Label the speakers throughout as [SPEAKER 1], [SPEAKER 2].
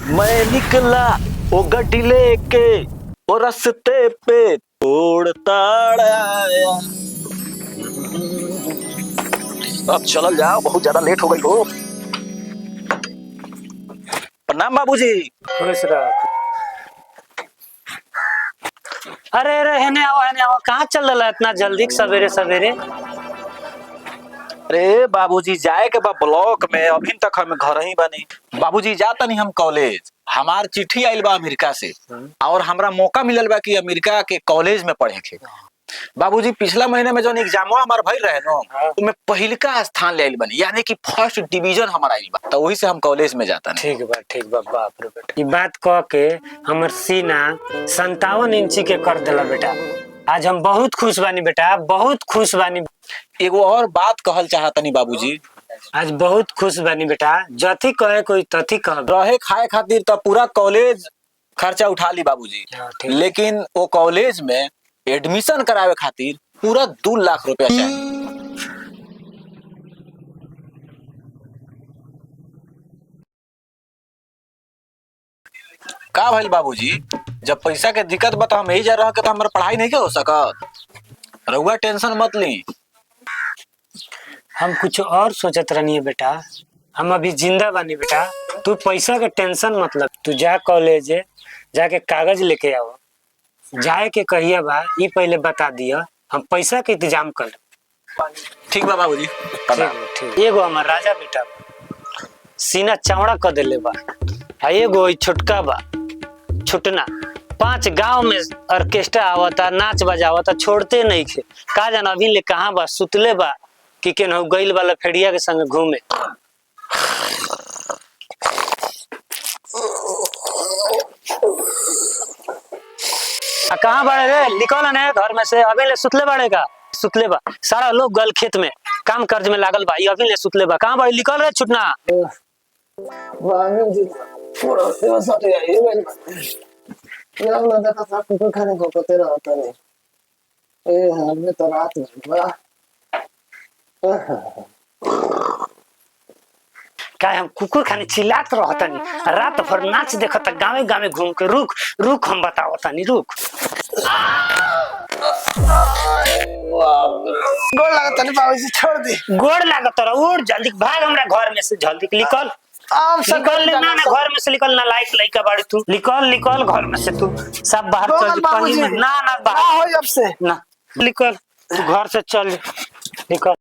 [SPEAKER 1] मैं निकला वो गड्डी लेके वो रास्ते पे तोड़ता आया। अब चल जाओ, बहुत ज्यादा लेट हो गई हो। प्रणाम बाबूजी।
[SPEAKER 2] खुश रह। अरे अरे हेने आओ कहाँ चल रहा है इतना जल्दी सवेरे सवेरे।
[SPEAKER 1] अरे बाबूजी जाए के बा ब्लॉक में, अभी तक हम घर ही बनी। बाबूजी जाता नहीं हम कॉलेज, हमार चिट्ठी आइल बा अमेरिका से और हमरा मौका मिलल बा कि अमेरिका के कॉलेज में पढ़े के। बाबूजी पिछला महीने में जो एग्जाम हमार भइल रहे नो, उसमें पहिलका स्थान ले आइल बनी, यानी कि फर्स्ट डिवीजन हमारा आइल बा, तो वही से हम कॉलेज में जाता नहीं।
[SPEAKER 2] ठीक बा बाप रे बेटा, ये बात कह के हमर सीना 57 इंची के कर दिला बेटा। आज हम बहुत खुश बानी बेटा, बहुत खुश बानी।
[SPEAKER 1] एगो और बात कहल चाहतनी बाबूजी,
[SPEAKER 2] आज बहुत खुश बानी बेटा, जथी कहे कोई तथी कह।
[SPEAKER 1] रहे खाए खातिर तो पूरा कॉलेज खर्चा उठा ली बाबूजी, लेकिन वो कॉलेज में एडमिशन करावे खातिर पूरा 2 लाख रुपया चाहिए। का भइल बाबूजी, जब पैसा के दिक्कत बा तो हम यही जा रहा के तो हमारा पढ़ाई नहीं के हो सकत। रहुआ टेंशन मत ली।
[SPEAKER 2] हम कुछ और सोचत रहनी बेटा, हम अभी जिंदा बानी बेटा। तू पैसा के टेंशन मतलब, तू जा कॉलेज जाके कागज लेके आओ, जाए के कहिया बा ये पहले बता दिया, हम पैसा के इंतजाम कर।
[SPEAKER 1] ठीक बा बाबूजी।
[SPEAKER 2] ठीक। एगो हमार राजा बेटा सीना चौड़ा कर देले बा, आ एगो छोटका बा छुटना। 5 गांव में ऑर्केस्ट्रा आवता, नाच बजावता, छोड़ते नहीं थे। का जाना अभी ले कहाँ बा, सुतले बा कि केनहु गइल वाला फेड़िया के संग घूमे। कहाँ बड़े रे, निकल ने घर में से। अभी ले सुतले बड़े का, सुतले बा। सारा लोग गल खेत में काम कर्ज में लागल बा, अभी ले सुतले बा। कहाँ बड़े, निकल रे छुटना।
[SPEAKER 3] खाने को पते रहता नहीं। ए हमने तो रात में
[SPEAKER 2] का हम कुकुर खाने चिल्लात रहता नहीं, रात भर नाच देखता गावे गावे घूम के। रुक रुक हम बतावता नहीं, रुक।
[SPEAKER 3] गोड़ लगता नहीं बाबूजी, छोड़ दी।
[SPEAKER 2] गोड़ लागत रहा, उड़ जल्दी भाग हमरा घर में से, जल्दी निकल। निकल ले ना घर में से, निकल ना। लाइक लइका बाड़ी तू, निकल घर में से। तू सब बाहर चल पानी में ना बाहर
[SPEAKER 3] हो, अब से
[SPEAKER 2] ना निकल, तू घर से चल निकल।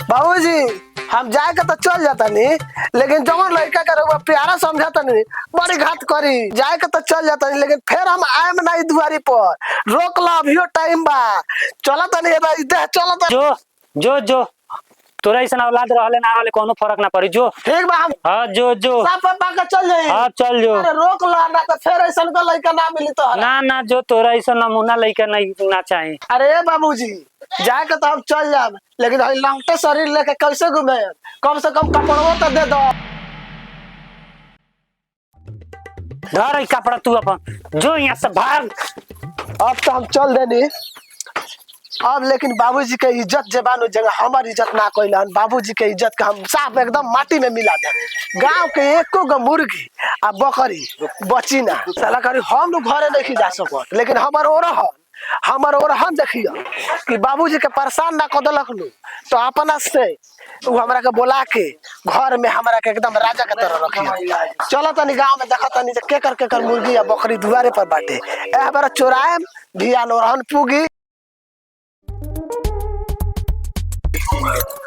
[SPEAKER 3] बाबूजी हम जाए के तो चल जाता नहीं, लेकिन जवन लड़का के रहुआ प्यारा समझाता नहीं, बड़ी घात करी। जाए के तो चल जाता नहीं, लेकिन फिर हम आएम नहीं दुआरी पर। रोक ला, अभियो टाइम बा। चला तो नहीं चलो
[SPEAKER 2] जो जो तोरा ऐसा औलाद रहले ना रहले कोनो फर्क ना पड़ी। जो
[SPEAKER 3] ठीक बा, हम
[SPEAKER 2] हां जो
[SPEAKER 3] साफ पापा के चल जाए।
[SPEAKER 2] हां चल जो।
[SPEAKER 3] अरे रोक ला ना, तो फिर ऐसा का लड़का ना मिली तो
[SPEAKER 2] ना जो तोरा ऐसा नमूना लड़का नहीं ना चाहिए।
[SPEAKER 3] अरे बाबूजी जाए के तो हम चल जाए, लेकिन लंगटे शरीर लेके कैसे घूमे? कम से कम कपड़वा तो दे दो।
[SPEAKER 2] धर कपड़ा तू अपन, जो यहाँ से भाग।
[SPEAKER 3] अब तो हम चल देनी अब, लेकिन बाबूजी के इज्जत जबान जगह हमारी इज्जत ना कोइलन। बाबूजी के इज्जत का हम साफ एकदम माटी में मिला दे। गांव के एको गो मुर्गी आ बकरी बची ना साला करी हम लोग घरे नहीं जा सकत, लेकिन हमर ओरहन देखियो कि बाबूजी के परेशान ना कर देलक नु, तो अपना से उ हमरा के बोला के घर में हमरा के एकदम राजा के तरह रखियो। चलो तनी गांव में देखा तनी के कर मुर्गी या बकरी दुआरे पर बाटे, ए बार चोराए भियान ओरहन पुगी।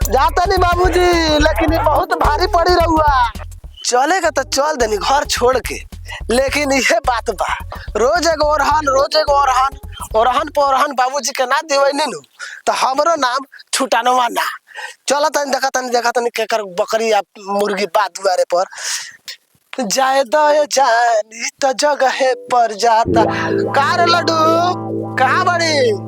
[SPEAKER 3] जाता नहीं बाबूजी, लेकिन ये बहुत भारी पड़ी रहुआ। चलेगा तो चल देनी घर छोड़ के, लेकिन ये बात बा रोज एगो ओरहन पर बाबूजी के ना देवे नु, तो हमरो नाम छुटानवा ना। चलो तनी देखा तनी के कर बकरी या मुर्गी बा दुआरे पर। जाए दो जानी तो जगह पर जाता। कार लड्डू कहाँ बड़ी?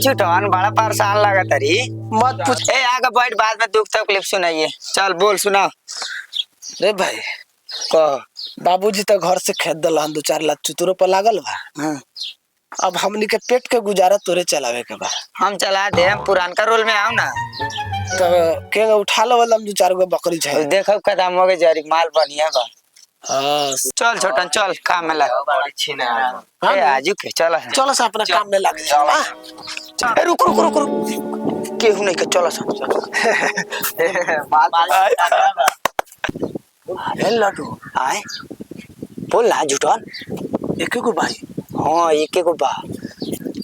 [SPEAKER 4] छुटन बड़ा परेशान लगा तरी,
[SPEAKER 3] मत पूछ।
[SPEAKER 4] ए आगे बैठ, बाद में दुख तकलीफ सुनाइए। चल बोल सुना।
[SPEAKER 3] रे भाई कह, बाबूजी तो घर से खेत दलहन 2-4 लाख चुतरो पर लागल बा। अब हमनी के पेट के गुजारा तोरे चलावे के बा।
[SPEAKER 4] हम चला दे, हम पुरानका रोल में आओ ना।
[SPEAKER 3] तो के उठा लो वाला 2-4 गो बकरी छै।
[SPEAKER 4] देखो कदम हो गए जरी, माल बढ़िया बा।
[SPEAKER 3] हां
[SPEAKER 4] चल छोटन चल, काम में लग। ए आजू के चल
[SPEAKER 3] चलो से अपना काम में लग जा।
[SPEAKER 4] ए रुक रुक रुक रुक, केहू नहीं के चलो सब।
[SPEAKER 3] अरे लड्डू
[SPEAKER 4] आए बोल ना झूठन।
[SPEAKER 3] एक को भाई।
[SPEAKER 4] हां एक को बा।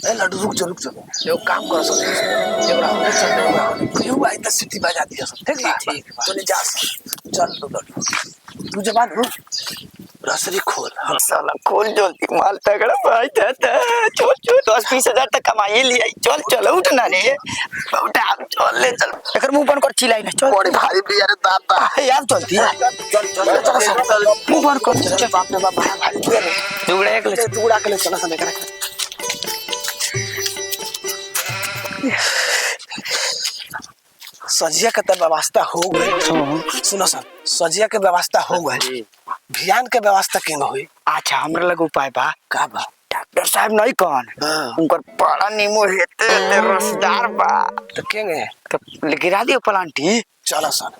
[SPEAKER 3] ए लड्डू रुक जा एगो काम कर सब एगो हमरे चल क्यों भाई त सिटी बजा दिया सब। ठीक बा तूने जा चल लड्डू तू जवान हो रसरी खोल।
[SPEAKER 4] हम साला खोल जल्दी, माल तगड़ा भाई दादा। चल चल 10-20 हजार तक कमाई लिया। चल चल उठ ना रे, उठा चल ले चल। एकर मुंह बंद कर, चिल्लाई ना। चल
[SPEAKER 3] बड़ी भारी भी यार दादा
[SPEAKER 4] यार चलती
[SPEAKER 3] चल
[SPEAKER 4] मुंह बंद कर।
[SPEAKER 3] चल बाप रे बाप भारी है
[SPEAKER 4] दुगड़ा एक ले
[SPEAKER 3] टुकड़ा के ले चला सने कर। सजिया के व्यवस्था हो गई। सुनो सर सजिया के व्यवस्था हो गई, भियान के व्यवस्था केन होई?
[SPEAKER 4] अच्छा हमरा लग उपाय बा।
[SPEAKER 3] का बा?
[SPEAKER 4] डॉक्टर साहब नहीं कौन उनकर बड़ा नीमो हेते रसदार बा।
[SPEAKER 3] तो केंगे
[SPEAKER 4] तो गिरा दियो प्लांटी।
[SPEAKER 3] चलो सर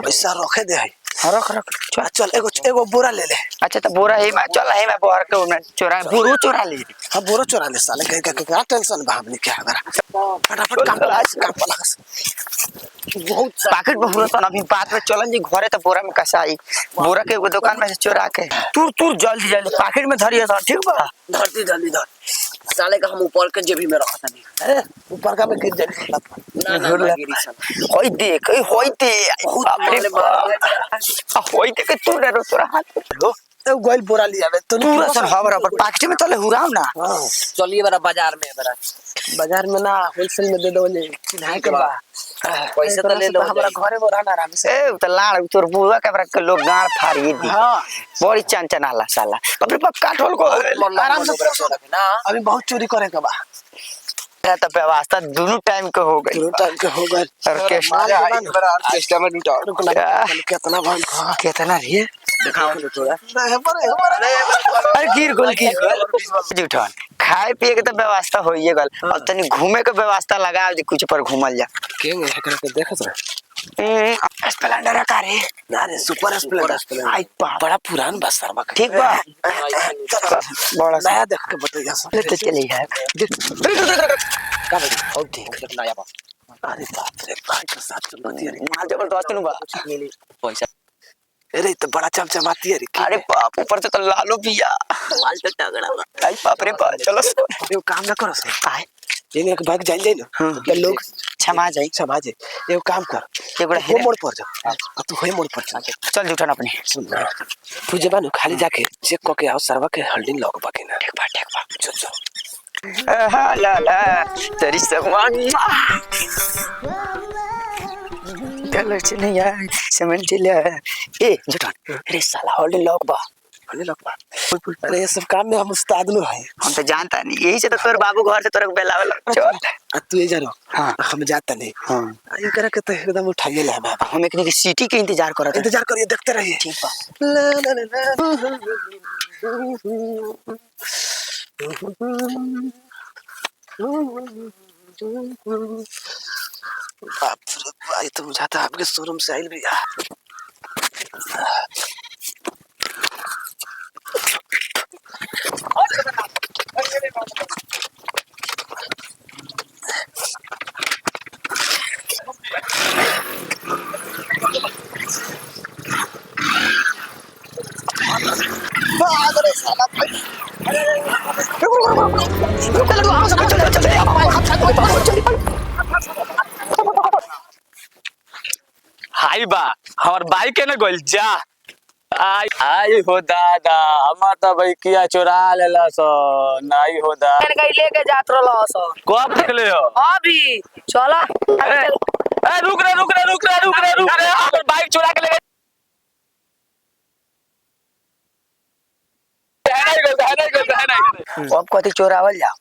[SPEAKER 3] पैसा रखे दे है।
[SPEAKER 4] रख रख
[SPEAKER 3] चल चल एगो बोरा ले ले।
[SPEAKER 4] अच्छा तो बोरा है, चल है मैं बोर के उन्हें चोरा बोरो चोरा ले।
[SPEAKER 3] हां बोरो चोरा ले साले के क्या टेंशन बा हमनी के अगर फटाफट काम पला
[SPEAKER 4] बहुत पैकेट बहुरा सन। अभी बात में चलन जी घरे तो बोरा में कसाई बोरा के एगो दुकान में से चोरा के तू जल्दी जल्दी पैकेट में धरिए सन। ठीक बा
[SPEAKER 3] धरती जल्दी धर साले का हम ऊपर के जेबी में रखत नहीं। अरे ऊपर का में गिर जाए ना गिरी सन।
[SPEAKER 4] होई देख होई दे होई देख तू डरो तोरा हाथ लो।
[SPEAKER 3] तो गोइल बोरा लिया बे तो
[SPEAKER 4] पूरा सन हवर पर पैकेट में चले हुराम ना।
[SPEAKER 3] चलिए बड़ा बाजार में ना होलसेल में दे दो ले चिन्हाई के बा पैसा तो ले लो हमरा घरे में रहना आराम से।
[SPEAKER 4] ए त लाड़ तोर बुआ के बरा लोग गाड़ फाड़िए दी। हां बड़ी चंचनाला साला बाप रे बाप काठोल को
[SPEAKER 3] आराम से ना। अभी बहुत चोरी करे के बा
[SPEAKER 4] तो व्यवस्था दोनों टाइम के हो गई।
[SPEAKER 3] ऑर्केस्ट्रा में लूटा कितना भाई
[SPEAKER 4] कितना रे
[SPEAKER 3] दिखाओ थोड़ा।
[SPEAKER 4] अरे गिर गोल जूठन खाए पिए के तो व्यवस्था होइए गल। अब तनी घूमे के व्यवस्था लगा दे कुछ पर घूमल जा।
[SPEAKER 3] केंगे एकरा के देखत रह
[SPEAKER 4] स्प्लेंडर का रे
[SPEAKER 3] ना रे सुपर स्प्लेंडर
[SPEAKER 4] आई
[SPEAKER 3] बड़ा पुरान बस सरवा
[SPEAKER 4] ठीक बा
[SPEAKER 3] बड़ा नया देख के बताइए सब
[SPEAKER 4] ले चली है
[SPEAKER 3] का भाई
[SPEAKER 4] ओ देख नया बा।
[SPEAKER 3] अरे बाप रे भाई के साथ चलती है
[SPEAKER 4] माल जबरदस्त नु बा
[SPEAKER 3] पैसा। अरे तो बड़ा चमचमाती है रे।
[SPEAKER 4] अरे बाप ऊपर से तो लालो पिया
[SPEAKER 3] माल तो तगड़ा बा।
[SPEAKER 4] आई बाप रे बाप चलो
[SPEAKER 3] एगो काम ना करो से आए जेने एक भाग जाई ना तो लोग
[SPEAKER 4] क्षमा जाई
[SPEAKER 3] एगो काम कर
[SPEAKER 4] एगोड़ा
[SPEAKER 3] हो मोड़ पर जा तू होय मोड़ पर
[SPEAKER 4] चल जूठन अपनी
[SPEAKER 3] सुन तू जबान खाली जाके चेक करके आओ सरवा के होल्डिंग लॉक बाकी ना।
[SPEAKER 4] ठीक बा
[SPEAKER 3] चल
[SPEAKER 4] ला ला तेरी सगवान कलर से नहीं यार सीमेंट ले ए जूठन अरे साला होल्डिंग लॉक बा
[SPEAKER 3] अरे ये सब काम में हम उस्ताद लो है।
[SPEAKER 4] हम तो जानता नहीं, यही से तो तोर बाबू घर से तोरे बेलावे चल
[SPEAKER 3] तू ये जानो।
[SPEAKER 4] हां
[SPEAKER 3] हम जाता नहीं।
[SPEAKER 4] हां
[SPEAKER 3] ये करे के तो एकदम उठाइए ले बाबा।
[SPEAKER 4] हम एक की सिटी के इंतजार करत
[SPEAKER 3] इंतजार करिए देखते रहिए।
[SPEAKER 4] ठीक बा
[SPEAKER 3] बाप रे भाई तो बुझाता आपके शोरूम से आइल भैया।
[SPEAKER 1] हाई बा हमार बाइक के ना गोल जा आई आई हो दादा हमार तो भाई किया चोरा लेला सो नहीं हो दा
[SPEAKER 5] गई लेके जात रहलो सो
[SPEAKER 1] कब निकले हो
[SPEAKER 5] अभी चला
[SPEAKER 1] ए रुक रे हमार बाइक चोरा के ले गए।
[SPEAKER 4] अब कथी चोरावल जा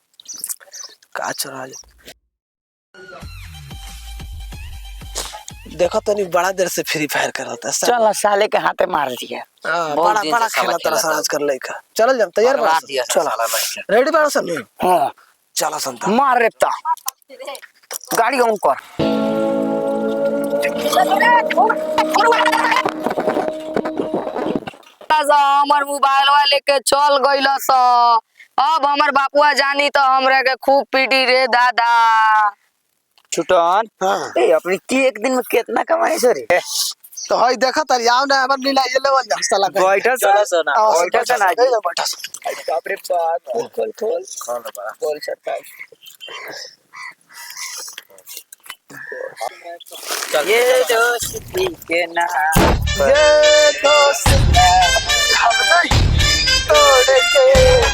[SPEAKER 3] का चोरा देखो तनी बड़ा देर से फ्री फायर कर रहा था
[SPEAKER 4] चल साले के हाथे मार दिया बहुत
[SPEAKER 3] बड़ा
[SPEAKER 4] दिन
[SPEAKER 3] बड़ा
[SPEAKER 4] से साला
[SPEAKER 3] खेला तरह
[SPEAKER 4] खेला
[SPEAKER 3] आज कर लइका चल जम तैयार
[SPEAKER 4] बर्बाद
[SPEAKER 3] बड़ा
[SPEAKER 4] दिया
[SPEAKER 3] चलो
[SPEAKER 4] साला लइका।
[SPEAKER 3] रेडी बड़ा सन
[SPEAKER 4] हाँ
[SPEAKER 3] चलो संता
[SPEAKER 4] मार रेपता गाड़ी ऑन कर
[SPEAKER 5] हमर मोबाइल लेके चल गइल स अब हमर बापुआ जानी तो हमरा के खूब पीटी रे दादा।
[SPEAKER 4] छुटन
[SPEAKER 3] हाँ
[SPEAKER 4] ए अपनी की एक दिन में कितना कमाई सर
[SPEAKER 3] तो हई देखा तर याव ना हमर लीला ये लेवल जा साला
[SPEAKER 4] बैठा
[SPEAKER 1] चलो सना
[SPEAKER 4] बैठा सन आज
[SPEAKER 3] बैठा
[SPEAKER 4] बाप रे बाप खोल खोल खोल सकता ये दोस्ती के नाम
[SPEAKER 3] ये दोस्त हम नहीं तोड़ेंगे